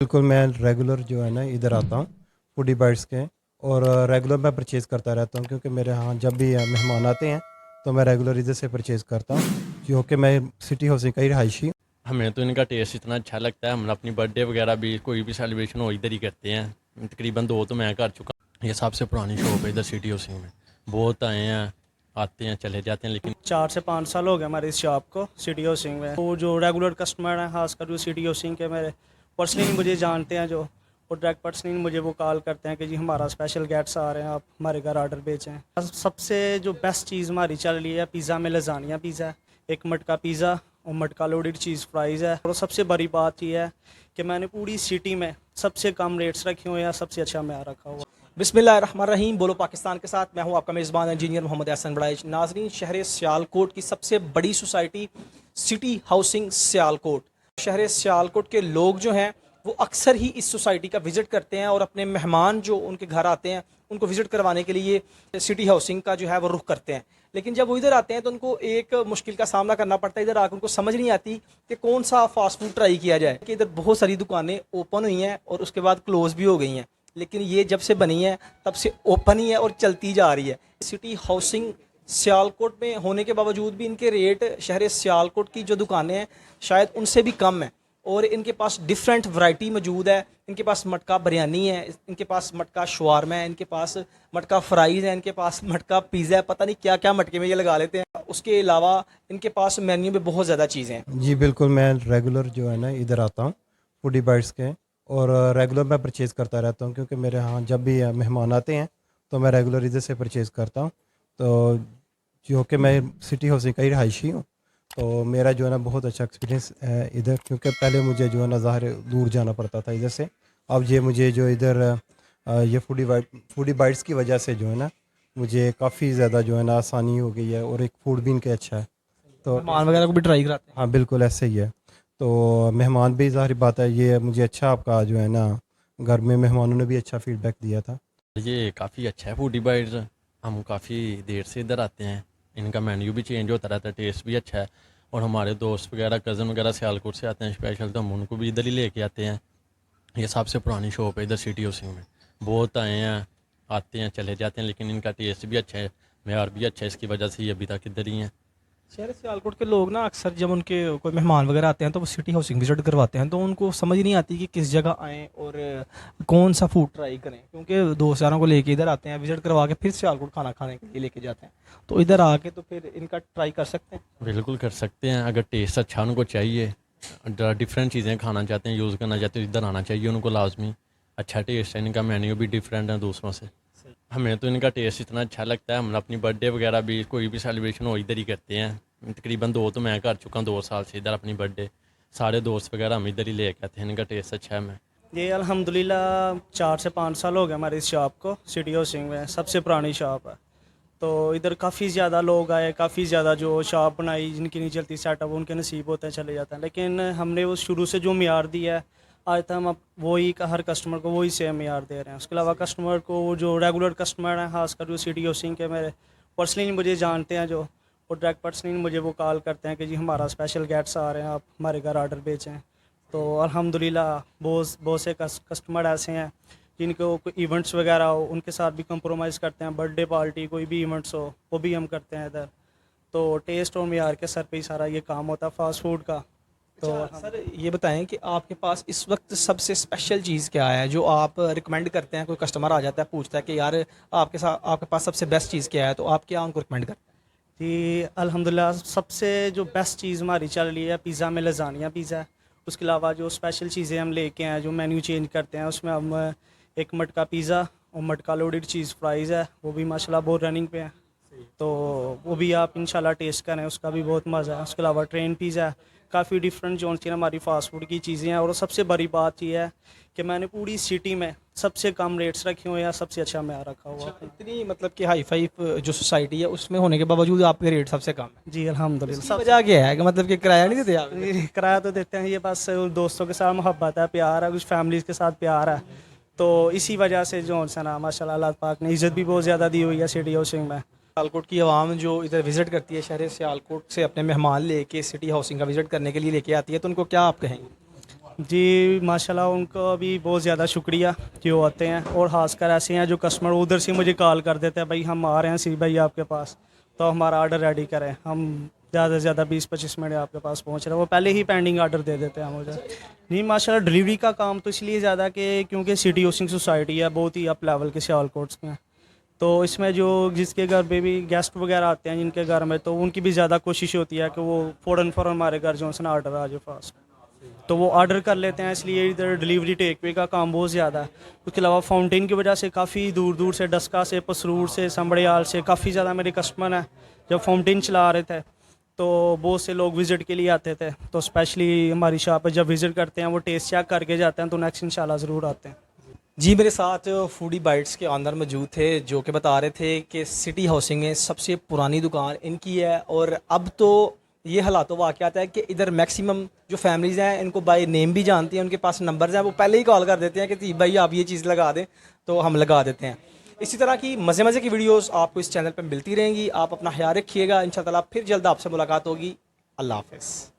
बिल्कुल, मैं रेगुलर जो है ना इधर आता हूँ फूडी बाइट्स के। और रेगुलर मैं परचेज़ करता रहता हूँ क्योंकि मेरे यहाँ जब भी मेहमान आते हैं तो मैं रेगुलर इधर से परचेज़ करता हूँ क्योंकि मैं सिटी हाउसिंग का ही रहायशी हूँ। हमें तो इनका टेस्ट इतना अच्छा लगता है। हम अपनी बर्थडे वगैरह भी कोई भी सेलिब्रेशन हो इधर ही करते हैं। तकरीबन दो तो मैं कर चुका हूँ। ये सबसे पुरानी शॉप है इधर सिटी हाउसिंग में। बहुत आए हैं, आते हैं, चले जाते हैं, लेकिन 4 से 5 साल हो गए हमारे इस शॉप को सिटी हाउसिंग में। वो जो रेगुलर कस्टमर हैं, खासकर जो सिटी हाउसिंग के मेरे पर्सनली मुझे जानते हैं, जो वो डायरेक्ट पर्सनली मुझे वो कॉल करते हैं कि जी हमारा स्पेशल गेट्स आ रहे हैं, आप हमारे घर ऑर्डर भेजें। सबसे जो बेस्ट चीज़ हमारी चल रही है पिज़्ज़ा में लजानिया पिज़्ज़ा है, एक मटका पिज़्ज़ा और मटका लोडेड चीज़ फ्राइज़ है। और सबसे बड़ी बात यह है कि मैंने पूरी सिटी में सबसे कम रेट्स रखे हुए हैं, सबसे अच्छा म्यार रखा हुआ। बिस्मिल्लाहिर्रहमानिर्रहीम। बोलो पाकिस्तान के साथ मैं हूं आपका मेज़बान इंजीनियर मोहम्मद एहसन बड़ाइच। नाजरीन, शहर सियालकोट की सबसे बड़ी सोसाइटी सिटी हाउसिंग सियालकोट। शहर सियालकोट के लोग जो हैं वो अक्सर ही इस सोसाइटी का विज़िट करते हैं और अपने मेहमान जो उनके घर आते हैं उनको विज़िट करवाने के लिए सिटी हाउसिंग का जो है वो रुख करते हैं। लेकिन जब वो इधर आते हैं तो उनको एक मुश्किल का सामना करना पड़ता है। इधर आकर उनको समझ नहीं आती कि कौन सा फास्ट फूड ट्राई किया जाए। कि इधर बहुत सारी दुकानें ओपन हुई हैं और उसके बाद क्लोज़ भी हो गई हैं, लेकिन ये जब से बनी है तब से ओपन ही है और चलती जा रही है। सिटी हाउसिंग सियालकोट में होने के बावजूद भी इनके रेट शहर सियालकोट की जो दुकानें हैं शायद उनसे भी कम है। और इनके पास डिफरेंट वैरायटी मौजूद है। इनके पास मटका बिरयानी है, इनके पास मटका शवारमा है, इनके पास मटका फ्राइज़ है, इनके पास मटका पिज़्ज़ा है, पता नहीं क्या क्या मटके में ये लगा लेते हैं। उसके अलावा इनके पास मेन्यू में बहुत ज़्यादा चीज़ें हैं। जी बिल्कुल, मैं रेगुलर जो है ना इधर आता हूँ फूडी बाइट्स के। और रेगुलर मैं परचेज़ करता रहता हूँ क्योंकि मेरे यहाँ जब भी मेहमान आते हैं तो मैं रेगुलर इधर से परचेज़ करता हूँ। तो क्योंकि मैं सिटी हाउसिंग का ही रहायशी हूँ तो मेरा जो है ना बहुत अच्छा एक्सपीरियंस है इधर, क्योंकि पहले मुझे जो है ना ज़ाहिर दूर जाना पड़ता था इधर से। अब ये मुझे जो इधर ये फूडी बाइट्स की वजह से जो है ना मुझे काफ़ी ज़्यादा जो है ना आसानी हो गई है और एक फूड भी इनके अच्छा है। तो मेहमान वगैरह को भी ट्राई कराते हैं। हाँ बिल्कुल ऐसे ही है। तो मेहमान भी ज़ाहिर बात है, ये मुझे अच्छा आपका जो है ना घर में मेहमानों ने भी अच्छा फीडबैक दिया था। ये काफ़ी अच्छा है फूडी बाइट्स। हम काफ़ी देर से इधर आते हैं। इनका मेन्यू भी चेंज होता रहता है, टेस्ट भी अच्छा है। और हमारे दोस्त वगैरह, कज़न वगैरह सियालकोट से आते हैं स्पेशल, तो हम उनको भी इधर ही लेके आते हैं। ये सबसे पुरानी शॉप है इधर सिटी हाउसिंग में। बहुत आए हैं, आते हैं, चले जाते हैं, लेकिन इनका टेस्ट भी अच्छा है, म्यार भी अच्छा है। इसकी वजह से ये अभी तक इधर ही हैं। शहर सियालकोट के लोग ना अक्सर जब उनके कोई मेहमान वगैरह आते हैं तो वो सिटी हाउसिंग विजिट करवाते हैं, तो उनको समझ ही नहीं आती कि किस जगह आएँ और कौन सा फूड ट्राई करें। क्योंकि दोस्त यारों को लेके इधर आते हैं, विजिट करवा के फिर सियालकोट खाना खाने के लिए लेके जाते हैं। तो इधर आके तो फिर इनका ट्राई कर सकते हैं। बिल्कुल कर सकते हैं। अगर टेस्ट अच्छा उनको चाहिए, डिफरेंट चीज़ें खाना चाहते हैं, यूज़ करना चाहते हैं, तो इधर आना चाहिए उनको लाजमी। अच्छा टेस्ट है इनका, मेन्यू भी डिफरेंट है दूसरों से। हमें तो इनका टेस्ट इतना अच्छा लगता है। हम अपनी बर्थडे वगैरह भी कोई भी सेलिब्रेशन हो इधर ही करते हैं। तकरीबन दो तो मैं कर चुका हूँ 2 साल से इधर अपनी बर्थडे। सारे दोस्त वगैरह हम इधर ही ले आते हैं। इनका टेस्ट अच्छा है। मैं ये अल्हम्दुलिल्लाह 4 से 5 साल हो गए हमारे इस शॉप को सिटी हाउसिंग में, सबसे पुरानी शॉप है। तो इधर काफ़ी ज़्यादा लोग आए, काफ़ी ज़्यादा जो शॉप बनाई, जिनकी नहीं चलती सेटअप, उनके नसीब होते हैं चले जाते हैं। लेकिन हमने वो शुरू से जो म्यार दिया है आज तक, हम अब वही हर कस्टमर को वही सेम म्यार दे रहे हैं। उसके अलावा कस्टमर को वो जो रेगुलर कस्टमर हैं, खासकर जो सिटी हाउसिंग के मेरे पर्सनली मुझे जानते हैं, जो वो डायरेक्ट पर्सनली मुझे वो कॉल करते हैं कि जी हमारा स्पेशल गेट्स आ रहे हैं, आप हमारे घर ऑर्डर भेजें। तो अल्हम्दुलिल्लाह बहुत बहुत से कस्टमर ऐसे हैं जिनको कोई इवेंट्स वगैरह हो, उनके साथ भी कंप्रोमाइज़ करते हैं। बर्थडे पार्टी, कोई भी इवेंट्स हो, वो भी हम करते हैं इधर। तो टेस्ट और मेयार के सर पे ही सारा ये काम होता है फास्ट फूड का। तो अच्छा सर, ये बताएं कि आपके पास इस वक्त सबसे स्पेशल चीज़ क्या है जो आप रिकमेंड करते हैं? कोई कस्टमर आ जाता है, पूछता है कि यार आपके पास सबसे बेस्ट चीज़ क्या है, तो आप क्या उनको रिकमेंड करते हैं? जी अल्हम्दुलिल्लाह सबसे जो बेस्ट चीज़ हमारी चल रही है पिज़्ज़ा में लजानिया पिज़्ज़ा है। उसके अलावा जो स्पेशल चीज़ें हम लेके आए, जो मेन्यू चेंज करते हैं, उसमें हम एक मटका पिज़्ज़ा और मटका लोडेड चीज़ फ्राइज़ है, वो भी माशाल्लाह बहुत रनिंग पे है। तो वो भी आप इंशाल्लाह टेस्ट करें, उसका भी बहुत मज़ा है। उसके अलावा ट्रेन पिज़्ज़ा है, काफ़ी डिफरेंट जोन की हमारी फ़ास्ट फूड की चीज़ें हैं। और सबसे बड़ी बात ये है कि मैंने पूरी सिटी में सबसे कम रेट्स रखे हुए हैं, सबसे अच्छा म्यार रखा हुआ है। इतनी मतलब कि हाई फाई जो सोसाइटी है उसमें होने के बावजूद आपके रेट सबसे कम है। जी अल्हम्दुलिल्लाह इसकी वजह क्या है कि मतलब कि किराया नहीं देते आप? किराया तो देते हैं, ये बस दोस्तों के साथ मोहब्बत है, प्यार है, कुछ फैमिलीज़ के साथ प्यार है। तो इसी वजह से जो है ना माशाल्लाह अल्लाह पाक ने इज़्ज़त भी बहुत ज़्यादा दी हुई है सिटी हाउसिंग में। सियालकोट की आवाम जो इधर विज़िट करती है, शहर सियालकोट से अपने मेहमान लेके सिटी हाउसिंग का विज़िट करने के लिए लेके आती है, तो उनको क्या आप कहेंगे? जी माशाल्लाह, उनको भी बहुत ज़्यादा शुक्रिया जो आते हैं, और ख़ासकर ऐसे हैं जो कस्टमर उधर से मुझे कॉल कर देते हैं, भाई हम आ रहे हैं सी भाई आपके पास, तो हमारा ऑर्डर रेडी करें, हम ज़्यादा से ज़्यादा 20-25 मिनट आपके पास पहुंच रहे हैं। वो पहले ही पेंडिंग ऑर्डर दे देते हैं मुझे। नहीं माशाल्लाह, डिलीवरी का काम तो इसलिए ज़्यादा कि क्योंकि सिटी हाउसिंग सोसाइटी है, बहुत ही अप लेवल के सियालकोट में, तो इसमें जो जिसके घर पे भी गेस्ट वगैरह आते हैं जिनके घर में, तो उनकी भी ज़्यादा कोशिश होती है कि वो फ़ौरन हमारे घर जो है ना ऑर्डर आ जाए फास्ट, तो वो ऑर्डर कर लेते हैं। इसलिए इधर डिलीवरी टेक वे का काम बहुत ज़्यादा है। उसके अलावा फाउंटेन की वजह से काफ़ी दूर दूर से, डस्का से, पसरूर से, संबड़ियाल से काफ़ी ज़्यादा मेरे कस्टमर हैं। जब फाउंटेन चला रहे थे तो बहुत से लोग विज़िट के लिए आते थे, तो स्पेशली हमारी शॉप पर जब विज़िट करते हैं वो टेस्ट चेक करके जाते हैं, तो नेक्स्ट इंशाल्लाह ज़रूर आते हैं। जी मेरे साथ फूडी बाइट्स के ऑनर मौजूद थे जो कि बता रहे थे कि सिटी हाउसिंग में सबसे पुरानी दुकान इनकी है, और अब तो ये हालात वाक़यात है कि इधर मैक्सिमम जो फैमिलीज़ हैं इनको बाय नेम भी जानती हैं, उनके पास नंबर्स हैं, वो पहले ही कॉल कर देते हैं कि तीब भाई आप ये चीज़ लगा दें, तो हम लगा देते हैं। इसी तरह की मज़े मज़े की वीडियोस आपको इस चैनल पर मिलती रहेंगी। आप अपना ख्याल रखिएगा। इंशाअल्लाह फिर जल्द आपसे मुलाकात होगी। अल्लाह हाफ़िज़।